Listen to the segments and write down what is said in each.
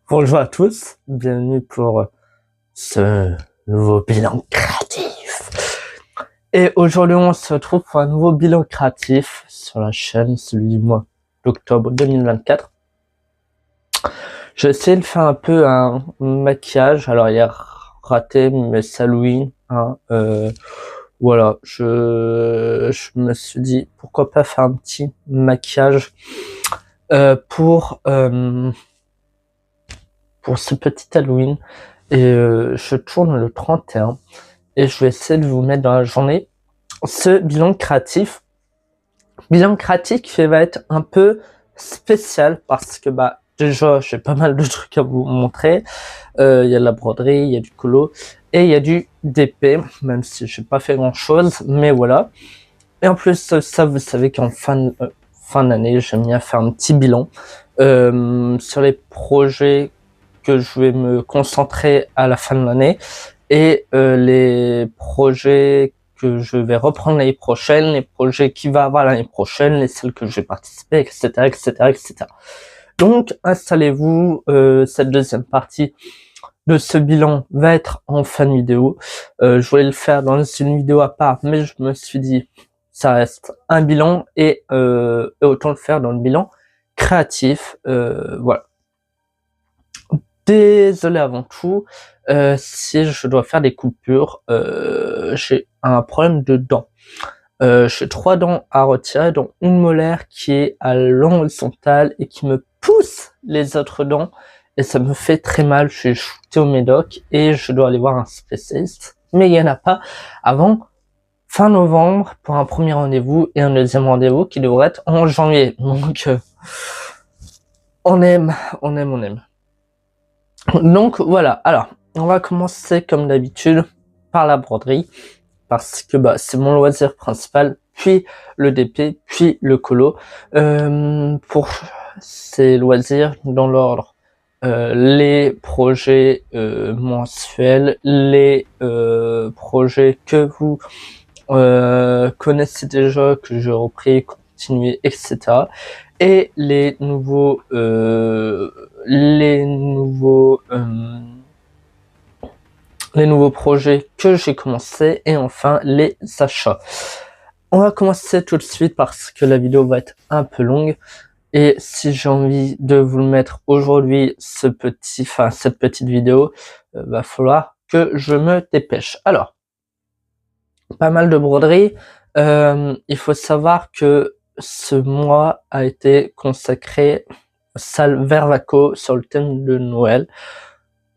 Bonjour à tous, bienvenue pour ce nouveau bilan créatif. Et aujourd'hui, on se retrouve pour un nouveau bilan créatif sur la chaîne, celui du mois d'octobre 2024. J'ai essayé de faire un peu un maquillage, alors il a raté, mais c'est Halloween, hein, voilà, je me suis dit pourquoi pas faire un petit maquillage pour ce petit Halloween. Et je tourne le 31 et je vais essayer de vous mettre dans la journée ce bilan créatif. Bilan créatif qui va être un peu spécial parce que déjà j'ai pas mal de trucs à vous montrer. Il y a de la broderie, il y a du colo et il y a du DP, même si j'ai pas fait grand chose, mais voilà. Et en plus ça, vous savez qu'en fin d'année, j'aime bien faire un petit bilan sur les projets que je vais me concentrer à la fin de l'année et les projets que je vais reprendre l'année prochaine, les projets qui va avoir l'année prochaine, les celles que je vais participer, etc., etc., etc. Donc, installez-vous. Cette deuxième partie de ce bilan va être en fin de vidéo. Je voulais le faire dans une vidéo à part, mais je me suis dit, ça reste un bilan et autant le faire dans le bilan créatif. Voilà. Désolé avant tout, si je dois faire des coupures, j'ai un problème de dents. J'ai 3 dents à retirer, dont une molaire qui est à l'horizontale et qui me pousse les autres dents et ça me fait très mal. Je suis shooté au médoc et je dois aller voir un spécialiste, mais il n'y en a pas avant fin novembre pour un premier rendez-vous et un deuxième rendez-vous qui devrait être en janvier. Donc on aime. Donc voilà, alors on va commencer comme d'habitude par la broderie parce que c'est mon loisir principal, puis le DP, puis le colo. Pour ces loisirs dans l'ordre, les projets mensuels, les projets que vous connaissez déjà, que j'ai repris, continué, etc. Et les nouveaux projets que j'ai commencé et enfin les achats. On va commencer tout de suite parce que la vidéo va être un peu longue et si j'ai envie de vous le mettre aujourd'hui, cette petite vidéo, va falloir que je me dépêche. Alors, pas mal de broderie. Il faut savoir que ce mois a été consacré salle Vervaco sur le thème de Noël.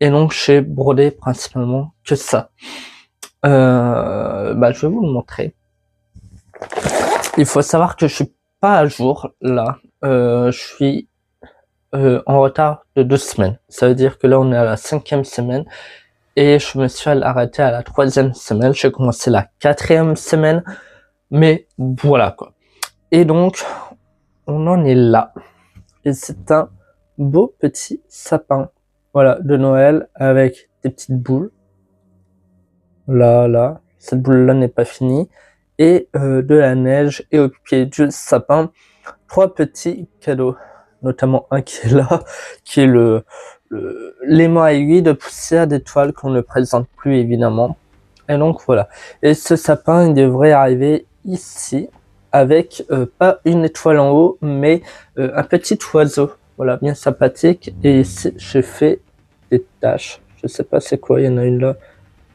Et donc j'ai brodé principalement que ça. Je vais vous le montrer. Il faut savoir que je suis pas à jour là. Je suis en retard de 2 semaines. Ça veut dire que là on est à la 5e semaine et je me suis arrêté à la 3e semaine. J'ai commencé la 4e semaine, mais voilà quoi. Et donc on en est là. Et c'est un beau petit sapin, voilà, de Noël avec des petites boules. Là, cette boule-là n'est pas finie. Et de la neige et au pied du sapin, 3 petits cadeaux, notamment un qui est là, qui est l'aimant à aiguille de poussière d'étoiles qu'on ne présente plus évidemment. Et donc voilà. Et ce sapin, il devrait arriver ici avec pas une étoile en haut, mais un petit oiseau. Voilà, bien sympathique. Et ici, j'ai fait des taches. Je sais pas c'est quoi, il y en a une là,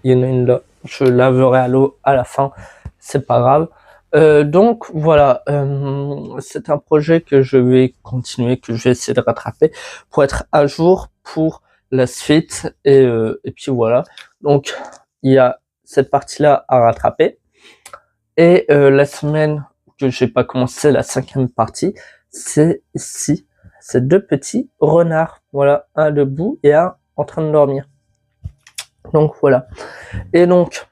il y en a une là. Je laverai à l'eau à la fin, c'est pas grave. Donc voilà, c'est un projet que je vais continuer, que je vais essayer de rattraper pour être à jour pour la suite. Et puis voilà. Donc il y a cette partie-là à rattraper. Et la semaine que j'ai pas commencé, la 5e partie, c'est ici. C'est 2 petits renards. Voilà, un debout et un en train de dormir. Donc voilà. Et donc,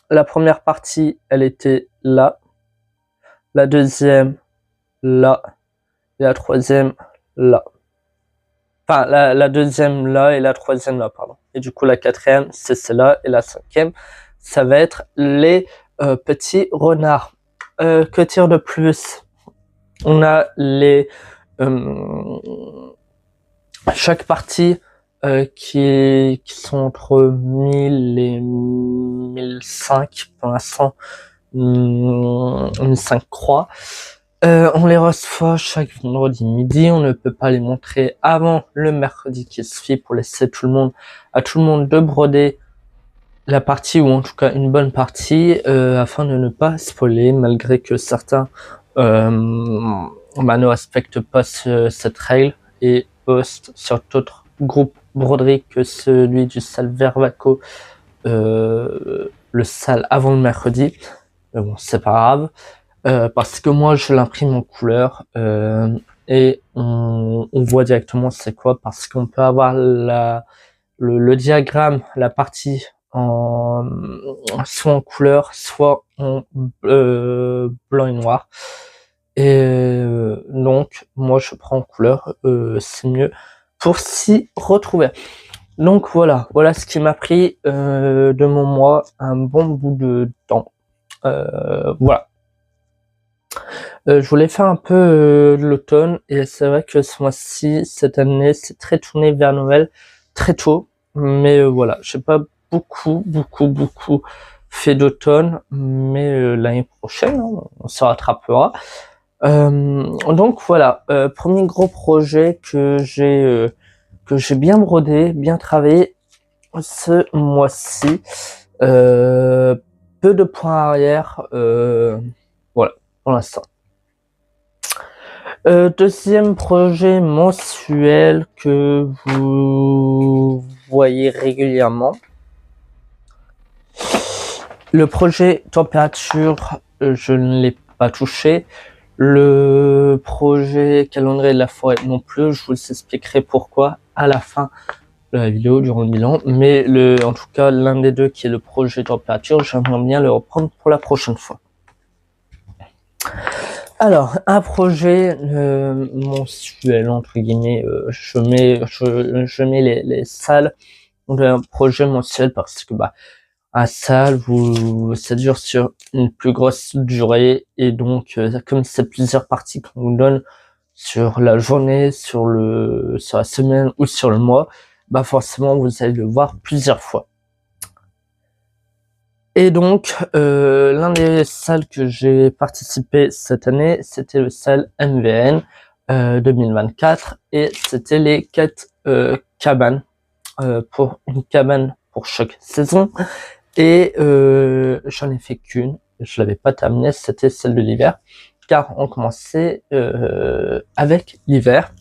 la première partie, elle était là. La deuxième, là. Et la troisième, là. Enfin, la deuxième là et la troisième là, pardon. Et du coup, la 4e, c'est celle-là. Et la 5e, ça va être les petits renards. Que dire de plus? On a les... chaque partie qui sont entre 1000 et 1005 pour l'instant, 1005 croix. On les reçoit chaque vendredi midi. On ne peut pas les montrer avant le mercredi qui suit pour laisser à tout le monde de broder la partie, ou en tout cas une bonne partie, afin de ne pas spoiler, malgré que certains ne respectent pas cette règle et postent sur d'autres groupes broderie que celui du sale Vervaco, le sale avant le mercredi. Mais bon, c'est pas grave, parce que moi je l'imprime en couleur, et on voit directement c'est quoi, parce qu'on peut avoir le diagramme, la partie soit en couleur, soit en blanc et noir. Et donc moi je prends en couleur, c'est mieux pour s'y retrouver. Donc voilà ce qui m'a pris de mon mois un bon bout de temps. Voilà. Je voulais faire un peu de l'automne, et c'est vrai que ce mois-ci, cette année, c'est très tourné vers Noël, très tôt. Mais voilà, j'ai pas beaucoup fait d'automne, mais l'année prochaine, on se rattrapera. Donc voilà, premier gros projet que j'ai bien brodé, bien travaillé ce mois-ci. Peu de points arrière, voilà, pour l'instant. Deuxième projet mensuel que vous voyez régulièrement. Le projet température, je ne l'ai pas touché. Le projet calendrier de la forêt non plus. Je vous expliquerai pourquoi à la fin de la vidéo durant le bilan. Mais en tout cas, l'un des deux qui est le projet température, j'aimerais bien le reprendre pour la prochaine fois. Alors, un projet mensuel, entre guillemets, je mets les salles d'un projet mensuel parce que un salle, ça dure sur une plus grosse durée, et donc comme c'est plusieurs parties qu'on vous donne sur la journée, sur la semaine ou sur le mois, forcément vous allez le voir plusieurs fois. Et donc, l'un des salles que j'ai participé cette année, c'était le salle MVN 2024, et c'était les 4 cabanes, pour une cabane pour chaque saison. Et j'en ai fait qu'une, je l'avais pas terminée, c'était celle de l'hiver, car on commençait avec l'hiver.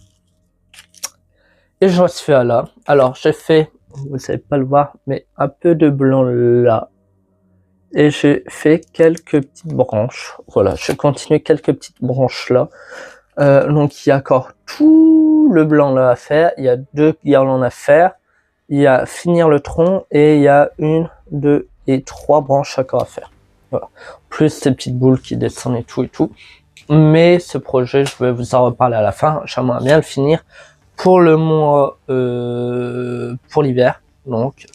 Et je suis à là. Alors j'ai fait, vous savez pas le voir, mais un peu de blanc là. Et j'ai fait quelques petites branches. Voilà, je continue quelques petites branches là. Donc il y a encore tout le blanc là à faire. Il y a 2 guirlandes à faire. Il y a finir le tronc, et il y a 1, 2 et 3 branches encore à faire. Voilà. Plus ces petites boules qui descendent et tout. Mais ce projet, je vais vous en reparler à la fin. J'aimerais bien le finir pour le mois, pour l'hiver. Donc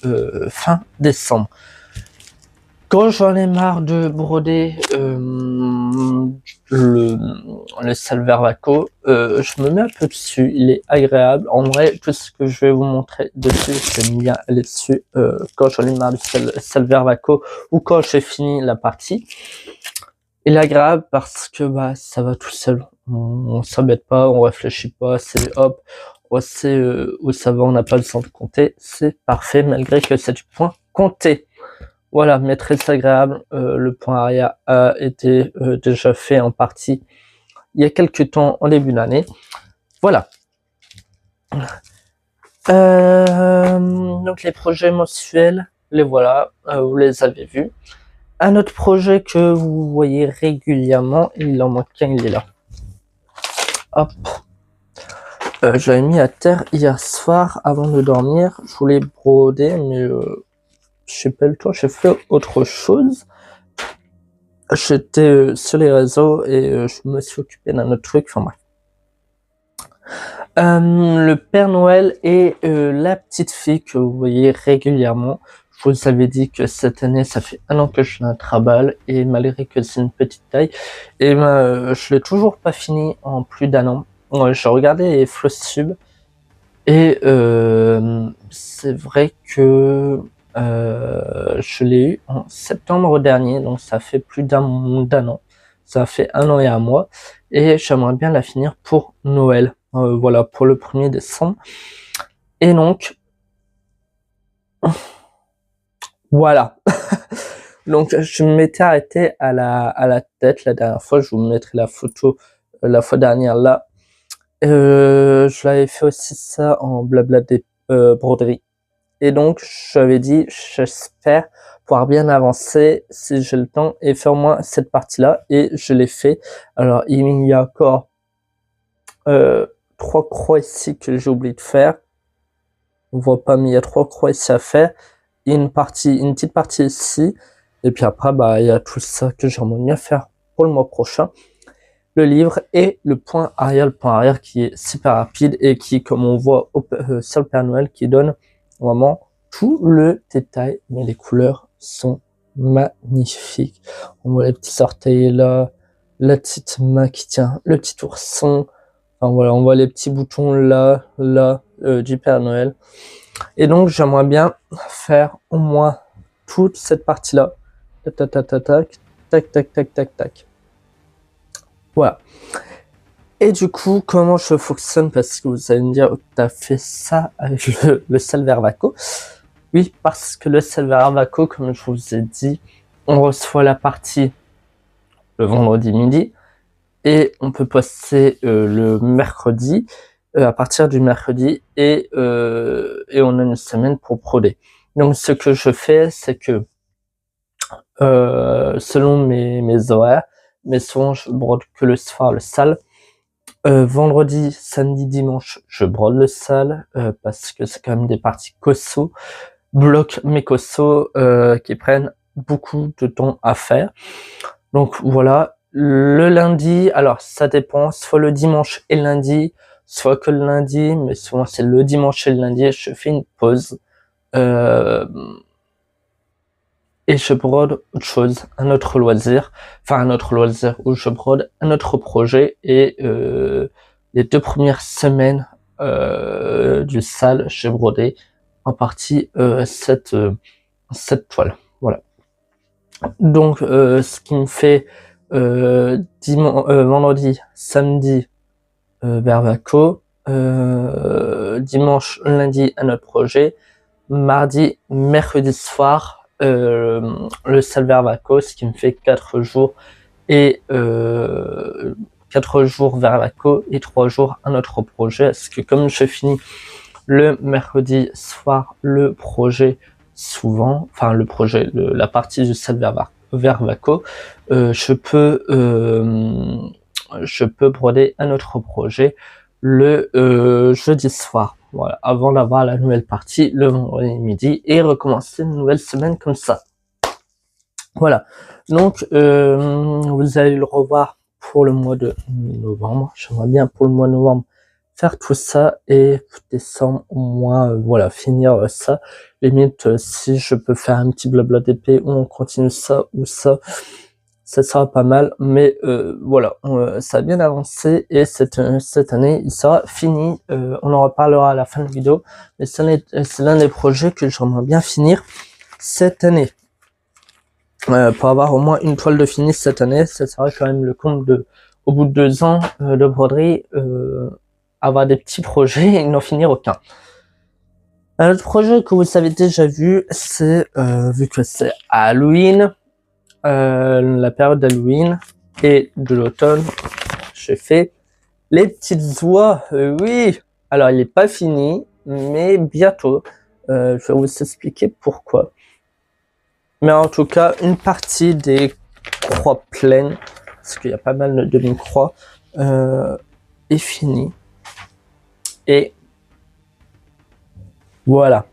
fin décembre. Quand j'en ai marre de broder le sale Vervaco, je me mets un peu dessus, il est agréable. En vrai, tout ce que je vais vous montrer dessus, j'aime bien aller dessus quand j'en ai marre du sale Vervaco, ou quand j'ai fini la partie. Il est agréable parce que ça va tout seul, on s'embête pas, on réfléchit pas, c'est hop, on sait où ça va, on n'a pas besoin de compter, c'est parfait, malgré que c'est du point compté. Voilà, mais très agréable. Le point arrière a été déjà fait en partie il y a quelques temps, en début d'année. Voilà. Donc les projets mensuels, les voilà, vous les avez vus. Un autre projet que vous voyez régulièrement, il en manque un, il est là. Hop. Je l'avais mis à terre hier soir avant de dormir. Je voulais broder, mais j'ai pas le temps, j'ai fait autre chose. J'étais sur les réseaux et je me suis occupé d'un autre truc, enfin bref. Le Père Noël et la petite fille que vous voyez régulièrement. Je vous avais dit que cette année, ça fait 1 an que je la travaille, et malgré que c'est une petite taille, et je l'ai toujours pas fini en plus d'1 an. J'ai regardé les Flowsub, Et c'est vrai que je l'ai eu en septembre dernier, donc ça fait plus d'un an. Ça fait 1 an et 1 mois, et j'aimerais bien la finir pour Noël. Voilà, pour le 1er décembre. Et donc, voilà. Donc, je m'étais arrêté à la tête la dernière fois. Je vous mettrai la photo la fois dernière là. Je l'avais fait aussi ça en blabla des broderies. Et donc, j'avais dit, j'espère pouvoir bien avancer si j'ai le temps et faire au moins cette partie-là. Et je l'ai fait. Alors, il y a encore 3 croix ici que j'ai oublié de faire. On voit pas, mais il y a 3 croix ici à faire. Et une petite partie ici. Et puis après, bah, il y a tout ça que j'aimerais bien faire pour le mois prochain. Le livre et le point arrière qui est super rapide et qui, comme on voit sur le Père Noël, qui donne vraiment tout le détail, mais les couleurs sont magnifiques. On voit les petits orteils là, la petite main qui tient le petit ourson. Enfin voilà, on voit les petits boutons là, du Père Noël. Et donc j'aimerais bien faire au moins toute cette partie-là. Tac, tac, tac, tac, tac, tac, tac, tac, tac. Voilà. Et du coup, comment je fonctionne? Parce que vous allez me dire, tu as fait ça avec le Salvervaco. Oui, parce que le Salvervaco, comme je vous ai dit, on reçoit la partie le vendredi midi et on peut poster le mercredi, à partir du mercredi, et on a une semaine pour broder. Donc ce que je fais, c'est que selon mes horaires, mais souvent je brode que le soir le sale. Vendredi, samedi, dimanche, je brode le sale parce que c'est quand même des parties cosso, bloc mes cosso qui prennent beaucoup de temps à faire. Donc voilà, le lundi, alors ça dépend, soit le dimanche et le lundi, soit que le lundi, mais souvent c'est le dimanche et le lundi, je fais une pause. Et je brode autre chose, un autre loisir, où je brode un autre projet. Et les 2 premières semaines du sale, j'ai brodé en partie cette toile. Voilà. Donc ce qui me fait vendredi, samedi Vervaco, dimanche, lundi un autre projet, mardi, mercredi soir le Salvervaco, ce qui me fait 4 jours et 4 jours Vervaco et 3 jours un autre projet. Parce que comme je finis le mercredi soir le projet souvent, enfin le projet, la partie du Salvervaco, je peux broder un autre projet le jeudi soir. Voilà, avant d'avoir la nouvelle partie le vendredi midi et recommencer une nouvelle semaine comme ça. Voilà, donc vous allez le revoir pour le mois de novembre. J'aimerais bien pour le mois de novembre faire tout ça et décembre au moins voilà, finir ça. Limite si je peux faire un petit blabla d'épée où on continue ça ou ça, ça sera pas mal, mais voilà, ça a bien avancé et cette année il sera fini. On en reparlera à la fin de la vidéo, mais c'est l'un des projets que j'aimerais bien finir cette année. Pour avoir au moins une toile de finish cette année, ça sera quand même le compte de, au bout de 2 ans de broderie, avoir des petits projets et n'en finir aucun. Un autre projet que vous avez déjà vu, c'est vu que c'est Halloween, la période d'Halloween et de l'automne, j'ai fait les petites oies. Oui, alors il n'est pas fini, mais bientôt. Je vais vous expliquer pourquoi. Mais en tout cas, une partie des croix pleines, parce qu'il y a pas mal de demi-croix, est finie. Et voilà.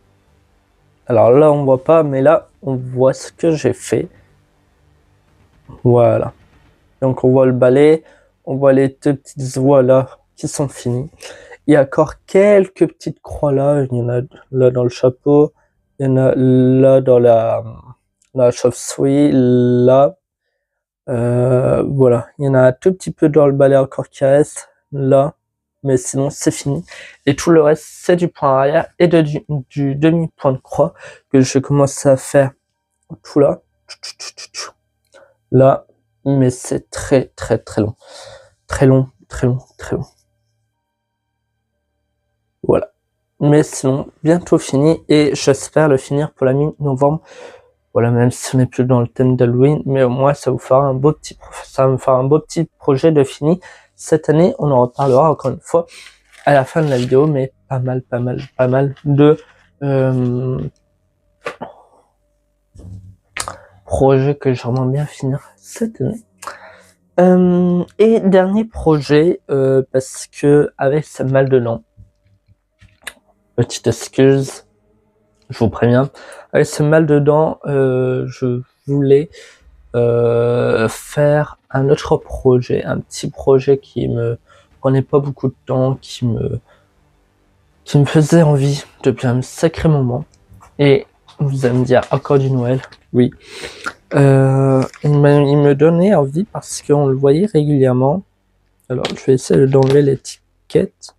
Alors là, on voit pas, mais là, on voit ce que j'ai fait. Voilà. Donc on voit le balai, on voit les 2 petites oies là qui sont finies. Il y a encore quelques petites croix là. Il y en a là dans le chapeau, il y en a là dans la chauve-souris, là. Voilà, il y en a un tout petit peu dans le balai encore qui reste, là. mais sinon c'est fini. Et tout le reste, c'est du point arrière et du demi-point de croix que je commence à faire tout là. Là, mais c'est très très très long. Très long, très long, très long. Voilà. Mais sinon, bientôt fini et j'espère le finir pour la mi-novembre. Voilà, même si on n'est plus dans le thème d'Halloween, mais au moins ça va me fera un beau petit projet de fini. Cette année, on en reparlera encore une fois à la fin de la vidéo, mais pas mal de projets que j'aimerais bien finir cette année. Et dernier projet, parce que avec ce mal de dents, petite excuse, je vous préviens, avec ce mal de dents, je voulais faire un autre projet, un petit projet qui me prenait pas beaucoup de temps, qui me faisait envie depuis un sacré moment. Et vous allez me dire, encore du Noël, oui. Il me donnait envie parce qu'on le voyait régulièrement. Alors, je vais essayer d'enlever l'étiquette.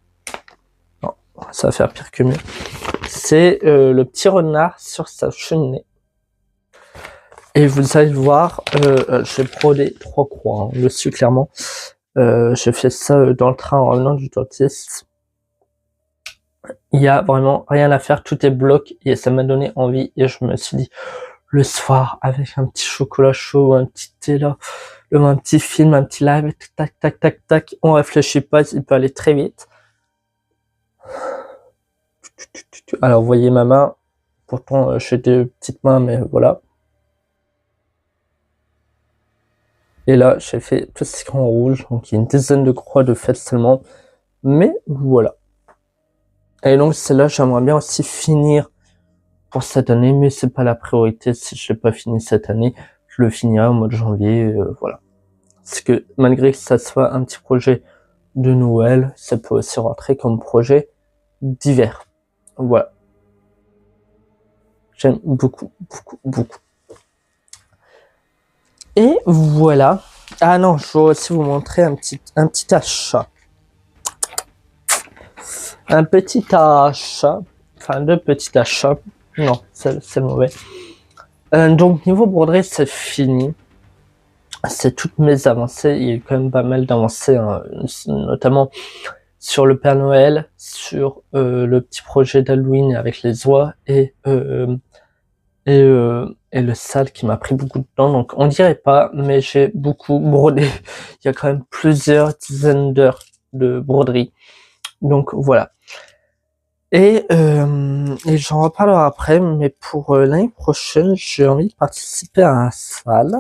Non, ça va faire pire que mieux. C'est le petit renard sur sa cheminée. Et vous allez voir, j'ai brodé 3 croix hein, dessus clairement. J'ai fait ça dans le train en revenant du dentiste. Il y a vraiment rien à faire, tout est bloc et ça m'a donné envie et je me suis dit le soir avec un petit chocolat chaud, un petit thé là, un petit film, un petit live, tac tac tac tac, on réfléchit pas, il peut aller très vite. Alors vous voyez ma main, pourtant j'ai des petites mains mais voilà. Et là, j'ai fait tout ce qui est en rouge, donc il y a une dizaine de croix de fait seulement. Mais voilà. Et donc c'est là, j'aimerais bien aussi finir pour cette année, mais c'est pas la priorité. Si je l'ai pas fini cette année, je le finirai au mois de janvier, voilà. Parce que malgré que ça soit un petit projet de Noël, ça peut aussi rentrer comme projet d'hiver. Voilà. J'aime beaucoup. Et voilà. Ah non, je vais aussi vous montrer un petit achat. Un petit achat. Enfin, 2 petits achats. Non, c'est mauvais. Donc, niveau broderie, c'est fini. C'est toutes mes avancées. Il y a eu quand même pas mal d'avancées, hein, notamment sur le Père Noël, sur le petit projet d'Halloween avec les oies et le sale qui m'a pris beaucoup de temps, donc on dirait pas, mais j'ai beaucoup brodé. Il y a quand même plusieurs dizaines d'heures de broderie, donc voilà. Et j'en reparlerai après, mais pour l'année prochaine, j'ai envie de participer à un salle.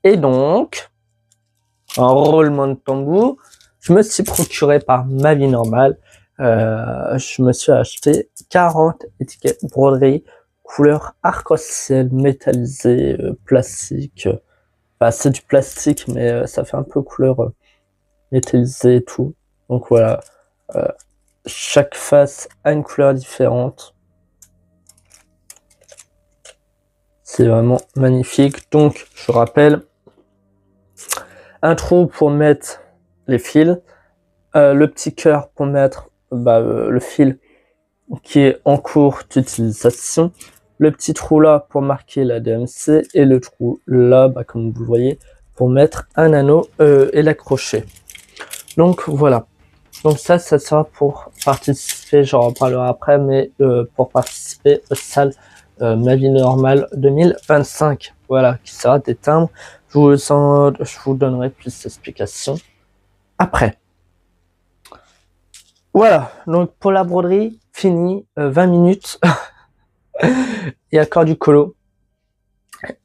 Et donc, en roulement de tambour, je me suis procuré par ma vie normale, je me suis acheté 40 étiquettes broderie couleur arc-en-ciel métallisé, plastique. Enfin, c'est du plastique, mais ça fait un peu couleur métallisée et tout. Donc voilà, chaque face a une couleur différente. C'est vraiment magnifique. Donc, je rappelle, un trou pour mettre les fils, le petit cœur pour mettre le fil qui est en cours d'utilisation, le petit trou là pour marquer la DMC et le trou là, comme vous le voyez, pour mettre un anneau et l'accrocher. Donc voilà. Donc ça sera pour participer, j'en reparlerai après, mais pour participer au salle Ma vie normale 2025. Voilà, qui sera des timbres. Je vous donnerai plus d'explications après. Voilà, donc pour la broderie, fini, 20 minutes. Il y a encore du colo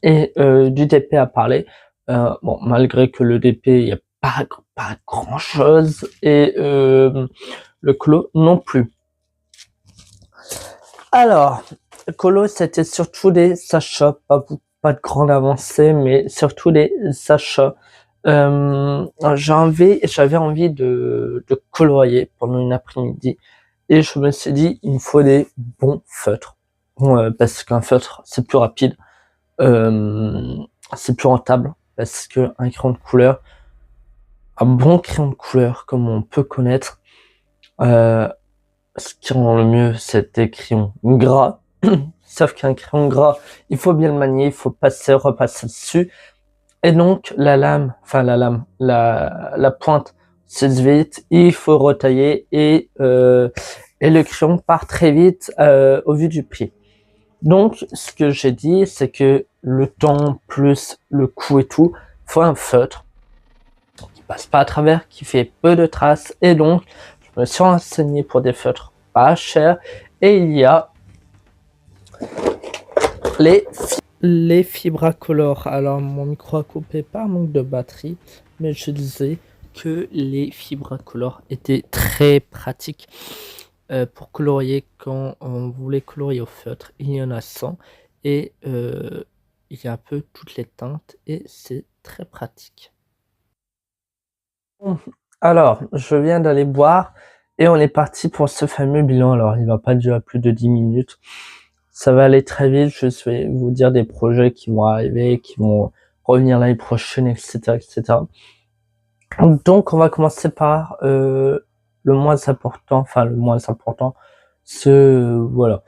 et du DP à parler. Bon, malgré que le DP, il n'y a pas grand chose et le colo non plus. Alors, le colo, c'était surtout des achats, pas de grande avancée, mais surtout des achats. J'avais envie de colorier pendant une après-midi et je me suis dit, il me faut des bons feutres. Parce qu'un feutre, c'est plus rapide, c'est plus rentable, parce qu'un crayon de couleur, un bon crayon de couleur comme on peut connaître. Ce qui rend le mieux, c'est des crayons gras. Sauf qu'un crayon gras, il faut bien le manier, il faut passer, repasser dessus. Et donc, la pointe s'use vite, il faut retailler et le crayon part très vite au vu du prix. Donc, ce que j'ai dit, c'est que le temps plus le coût et tout, faut un feutre qui passe pas à travers, qui fait peu de traces. Et donc, je me suis renseigné pour des feutres pas chers. Et il y a les Fibracolor. Alors, mon micro a coupé par manque de batterie, mais je disais que les Fibracolor étaient très pratiques pour colorier quand on voulait colorier au feutre. Il y en a 100 et il y a un peu toutes les teintes et c'est très pratique. Alors, je viens d'aller boire et on est parti pour ce fameux bilan. Alors, il va pas durer plus de 10 minutes. Ça va aller très vite. Je vais vous dire des projets qui vont arriver, qui vont revenir l'année prochaine, etc., etc. Donc, on va commencer par le moins important. Voilà,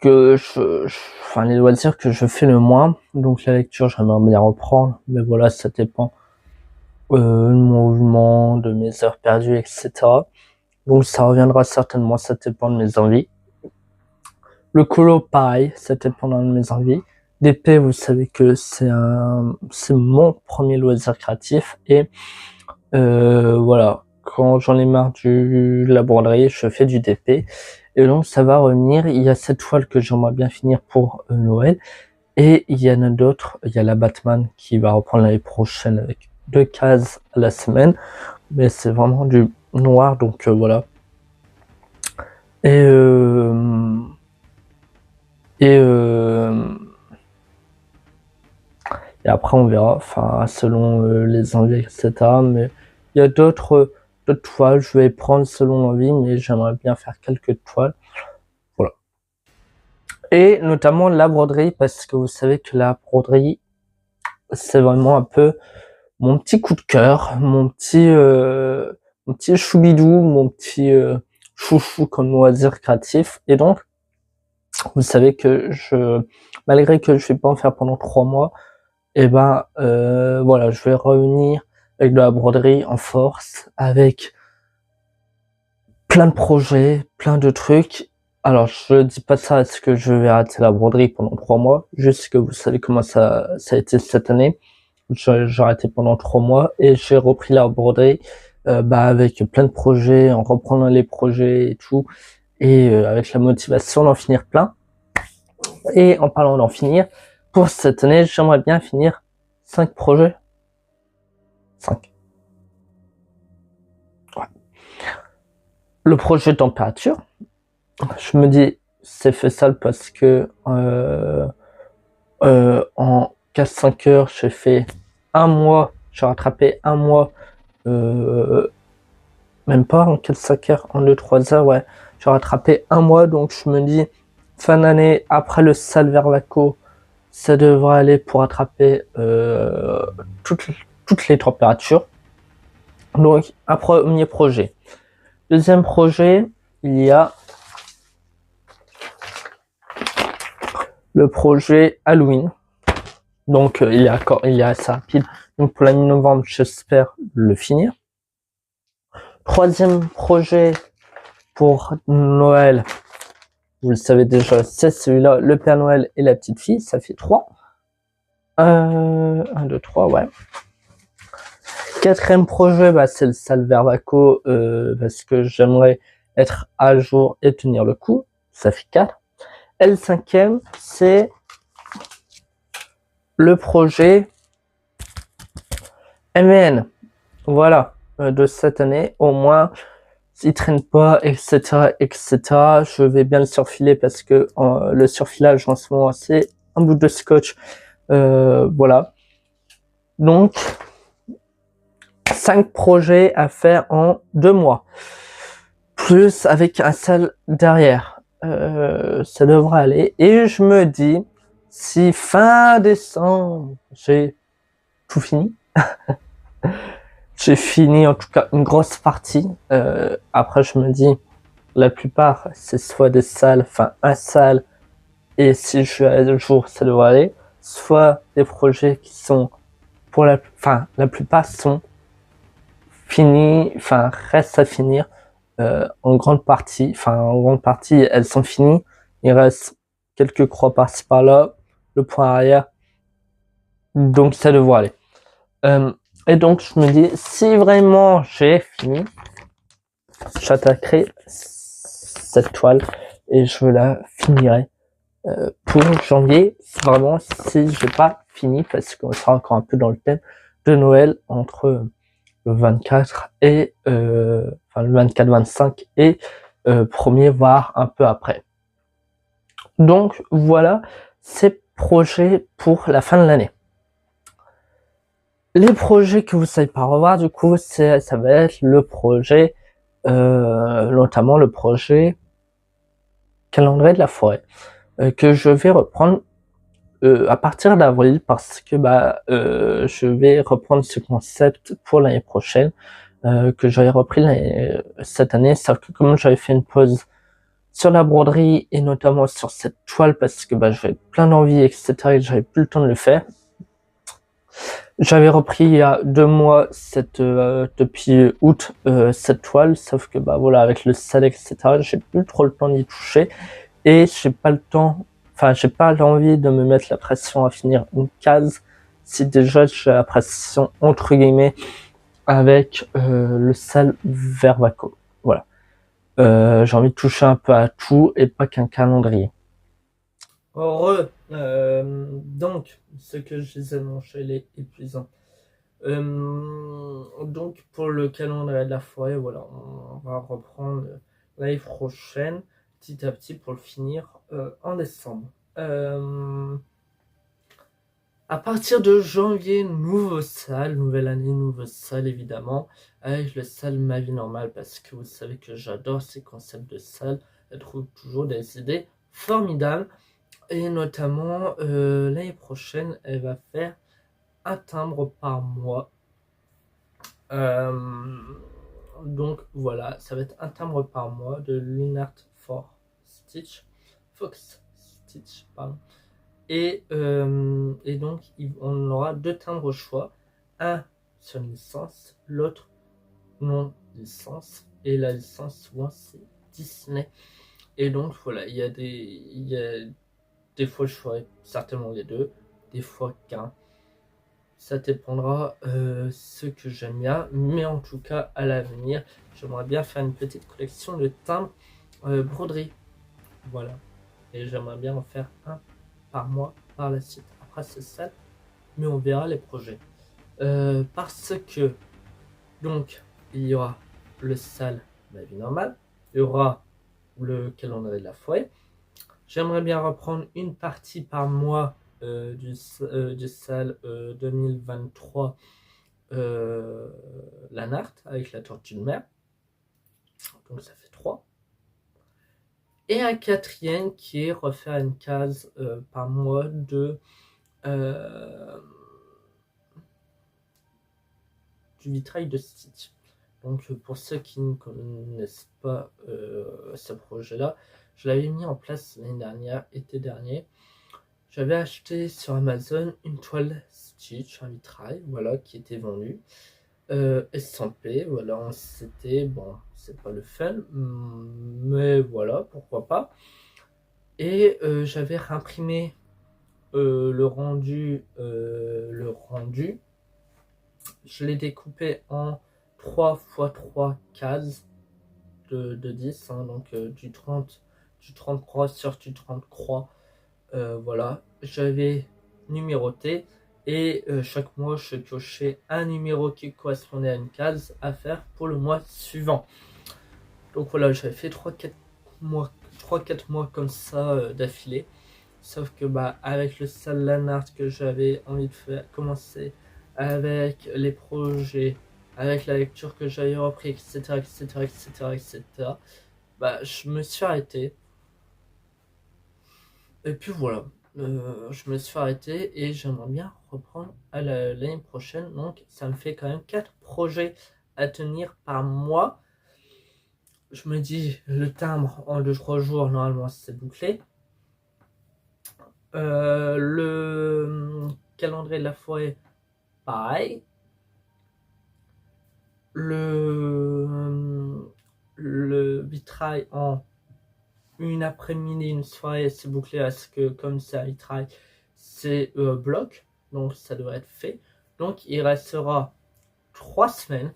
les loisirs que je fais le moins. Donc, la lecture, j'aimerais bien reprendre, mais voilà, ça dépend le mouvement, de mes heures perdues, etc. Donc, ça reviendra certainement, ça dépend de mes envies. Le colo, pareil, ça dépend de mes envies. D'épée, vous savez que c'est mon premier loisir créatif et voilà, quand j'en ai marre de la broderie, je fais du DP et donc ça va revenir. Il y a cette toile que j'aimerais bien finir pour Noël et il y en a d'autres. Il y a la Batman qui va reprendre l'année prochaine avec 2 cases à la semaine, mais c'est vraiment du noir, donc voilà. Et après on verra, enfin selon les envies, etc. Mais il y a d'autres toiles, je vais prendre selon l'envie, mais j'aimerais bien faire quelques toiles. Voilà. Et notamment la broderie, parce que vous savez que la broderie, c'est vraiment un peu mon petit coup de cœur, mon petit choubidou, mon petit chouchou comme loisir créatif. Et donc, vous savez que malgré que je vais pas en faire pendant 3 mois, et voilà, je vais revenir avec de la broderie en force, avec plein de projets, plein de trucs. Alors, je dis pas ça parce que je vais arrêter la broderie pendant 3 mois, juste que vous savez comment ça a été cette année. J'ai arrêté pendant 3 mois et j'ai repris la broderie avec plein de projets, en reprenant les projets et tout, et avec la motivation d'en finir plein. Et en parlant d'en finir, pour cette année, j'aimerais bien finir 5 projets. 5. Ouais. Le projet température, je me dis, c'est faisable parce que en 4-5 heures, j'ai fait un mois, j'ai rattrapé un mois, même pas en 4-5 heures, en 2-3 heures, ouais, j'ai rattrapé un mois, donc je me dis, fin d'année, après le Salvervaco, ça devrait aller pour rattraper toutes les températures. Donc, un premier projet. Deuxième projet, il y a le projet Halloween. Donc, il y a assez rapide. Donc, pour la mi-novembre, j'espère le finir. Troisième projet pour Noël, vous le savez déjà, c'est celui-là, le Père Noël et la petite fille, ça fait 3. 1, 2, 3, ouais. Quatrième projet, c'est le Salvervaco, parce que j'aimerais être à jour et tenir le coup, ça fait 4. Et le cinquième, c'est le projet MN. Voilà, de cette année, au moins, s'il traîne pas, etc., etc., je vais bien le surfiler parce que le surfilage en ce moment, c'est un bout de scotch. Voilà. Donc, 5 projets à faire en 2 mois. Plus avec un seul derrière. Ça devrait aller. Et je me dis, si fin décembre, j'ai tout fini, j'ai fini en tout cas une grosse partie. Après, je me dis, la plupart, c'est soit des salles, enfin un salle, et si je suis à jour, ça devrait aller, soit des projets qui sont, la plupart sont finis, enfin restent à finir en grande partie. Enfin, en grande partie, elles sont finies. Il reste quelques croix par-ci par-là, le point arrière, donc ça devrait aller. Et donc je me dis, si vraiment j'ai fini, j'attaquerai cette toile et je la finirai pour janvier, vraiment si j'ai pas fini, parce qu'on sera encore un peu dans le thème de Noël entre le 24 et enfin le 24-25 et premier, voire un peu après. Donc voilà ces projets pour la fin de l'année. Les projets que vous savez pas revoir, du coup, ça va être le projet, notamment le projet calendrier de la forêt, que je vais reprendre à partir d'avril, parce que je vais reprendre ce concept pour l'année prochaine, que j'avais repris cette année, sauf que comme j'avais fait une pause sur la broderie et notamment sur cette toile parce que j'avais plein d'envie, etc., et j'avais plus le temps de le faire. J'avais repris il y a 2 mois depuis août cette toile, sauf que voilà, avec le sel, etc., j'ai plus trop le temps d'y toucher et j'ai pas le temps, enfin j'ai pas l'envie de me mettre la pression à finir une case si déjà j'ai la pression entre guillemets avec le sel Vervaco. Voilà. J'ai envie de toucher un peu à tout et pas qu'un calendrier. Donc, ce que je disais, mon chat, il est épuisant. Donc, pour le calendrier de la forêt, voilà, on va reprendre l'année prochaine, petit à petit, pour le finir en décembre. À partir de janvier, nouveau salle, nouvelle année, nouveau salle évidemment, avec le salle Ma Vie Normale, parce que vous savez que j'adore ces concepts de salle, je trouve toujours des idées formidables, et notamment l'année prochaine, elle va faire un timbre par mois. Donc voilà, ça va être un timbre par mois de Lunart Fox Stitch, pardon. Et donc, on aura 2 timbres au choix. Un sur une licence, l'autre non licence. Et la licence, souvent, c'est Disney. Et donc, voilà, il y a des fois, je ferai certainement les deux. Des fois, qu'un. Ça dépendra ce que j'aime bien. Mais en tout cas, à l'avenir, j'aimerais bien faire une petite collection de timbres broderie. Voilà. Et j'aimerais bien en faire un par mois par la suite. Après, c'est ça, mais on verra les projets. Parce que, donc, il y aura le salle Ma Vie Normale, il y aura le calendrier de la forêt. J'aimerais bien reprendre une partie par mois du salle 2023 la Nart avec la tortue de mer. Donc ça fait 3. Et un quatrième qui est refaire une case par mois du vitrail de Stitch. Donc pour ceux qui ne connaissent pas ce projet-là, je l'avais mis en place l'année dernière, été dernier. J'avais acheté sur Amazon une toile Stitch, un vitrail, voilà, qui était vendu. Estampé, voilà, c'était, bon, c'est pas le fun, mais voilà, pourquoi pas. Et j'avais réimprimé le rendu. Je l'ai découpé en 3 x 3 cases de 10, hein, donc du 30 croix sur du 30 croix. Voilà, j'avais numéroté et chaque mois je piochais un numéro qui correspondait à une case à faire pour le mois suivant. Donc voilà, j'avais fait 3-4 mois comme ça d'affilée. Sauf que avec le salle Lanart que j'avais envie de faire, commencer, avec les projets, avec la lecture que j'avais repris, etc., etc., etc., etc., je me suis arrêté. Et puis voilà, je me suis arrêté et j'aimerais bien reprendre l'année prochaine. Donc ça me fait quand même 4 projets à tenir par mois. Je me dis, le timbre en 2-3 jours, normalement c'est bouclé. Le calendrier de la forêt, pareil. Le vitrail en une après-midi, une soirée, c'est bouclé parce que comme c'est un vitrail, c'est bloc, donc ça devrait être fait. Donc il restera 3 semaines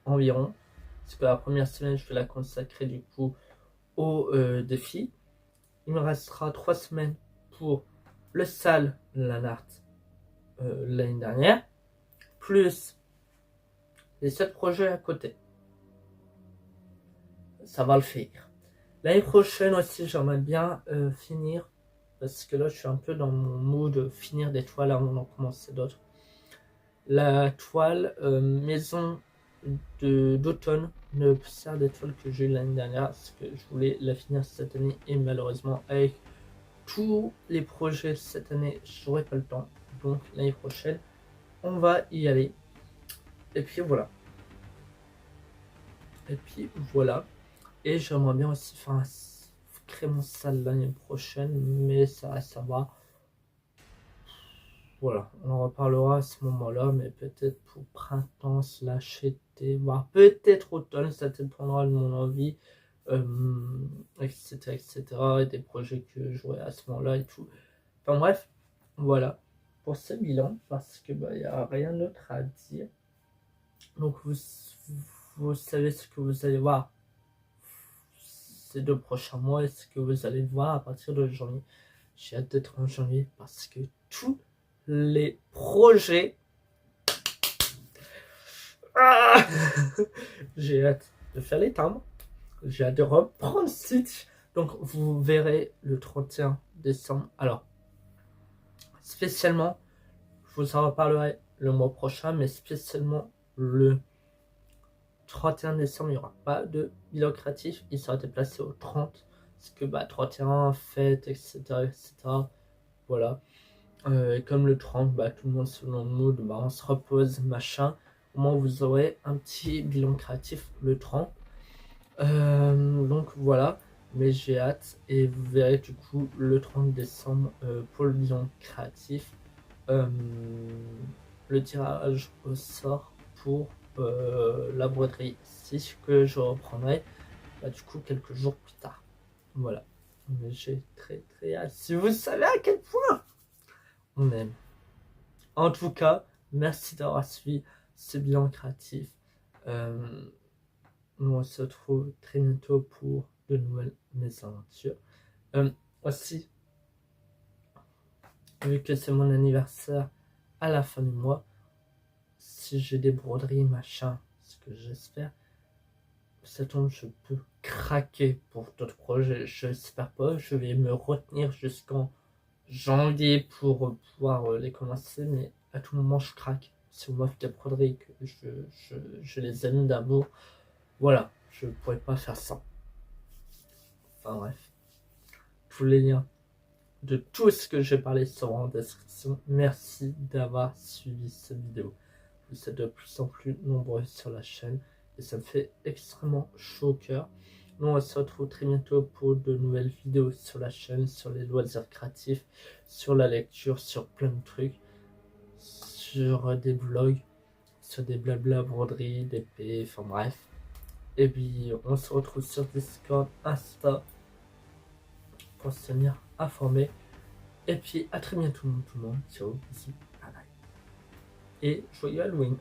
environ, parce que la première semaine je vais la consacrer du coup au défi. Il me restera 3 semaines pour le salle Lanart l'année dernière, plus les 7 projets à côté. Ça va le faire. L'année prochaine aussi, j'aimerais bien finir, parce que là, je suis un peu dans mon mood finir des toiles avant d'en commencer d'autres. La toile maison d'automne, ne sert des toiles que j'ai eu l'année dernière, parce que je voulais la finir cette année, et malheureusement, avec tous les projets cette année, j'aurai pas le temps. Donc l'année prochaine, on va y aller. Et puis voilà. Et j'aimerais bien aussi créer mon salle l'année prochaine, mais ça va. Voilà, on en reparlera à ce moment-là, mais peut-être pour printemps / été, voire peut-être automne, ça dépendra de mon envie, etc., etc., et des projets que j'aurai à ce moment-là et tout. Enfin bref, voilà pour ce bilan, parce que y a rien d'autre à dire. Donc vous savez ce que vous allez voir ces 2 prochains mois et ce que vous allez voir à partir de janvier. J'ai hâte d'être en janvier parce que tous les projets, j'ai hâte de faire les timbres, j'ai hâte de reprendre Stitch. Donc vous verrez le 31 décembre. Alors, spécialement, je vous en reparlerai le mois prochain, mais spécialement le 31 décembre, il n'y aura pas de bilan créatif, il sera déplacé au 30, parce que 31, fête, etc., etc. Voilà. Et comme le 30, tout le monde selon le mood, on se repose, machin. Au moins, vous aurez un petit bilan créatif le 30. Donc voilà, mais j'ai hâte, et vous verrez du coup le 30 décembre pour le bilan créatif. Le tirage au sort pour la broderie 6 que je reprendrai du coup quelques jours plus tard. Voilà, mais j'ai très hâte. Si vous savez à quel point on aime. En tout cas, merci d'avoir suivi ce bilan créatif. Nous on se retrouve très bientôt pour de nouvelles mésaventures. Aussi, vu que c'est mon anniversaire à la fin du mois, si j'ai des broderies, machin, ce que j'espère, septembre, je peux craquer pour d'autres projets. Je n'espère pas, je vais me retenir jusqu'en janvier pour pouvoir les commencer, mais à tout moment, je craque. Si on m'offre des broderies, que je les aime d'amour, voilà, je ne pourrais pas faire ça. Enfin bref, tous les liens de tout ce que j'ai parlé seront en description. Merci d'avoir suivi cette vidéo. Vous êtes de plus en plus nombreux sur la chaîne et ça me fait extrêmement chaud au cœur. Nous on se retrouve très bientôt pour de nouvelles vidéos sur la chaîne, sur les loisirs créatifs, sur la lecture, sur plein de trucs, sur des vlogs, sur des blabla broderies, des p, enfin bref. Et puis on se retrouve sur Discord, Insta pour se tenir informé. Et puis à très bientôt tout le monde. Ciao, bisous, bye bye. Et joyeux Halloween.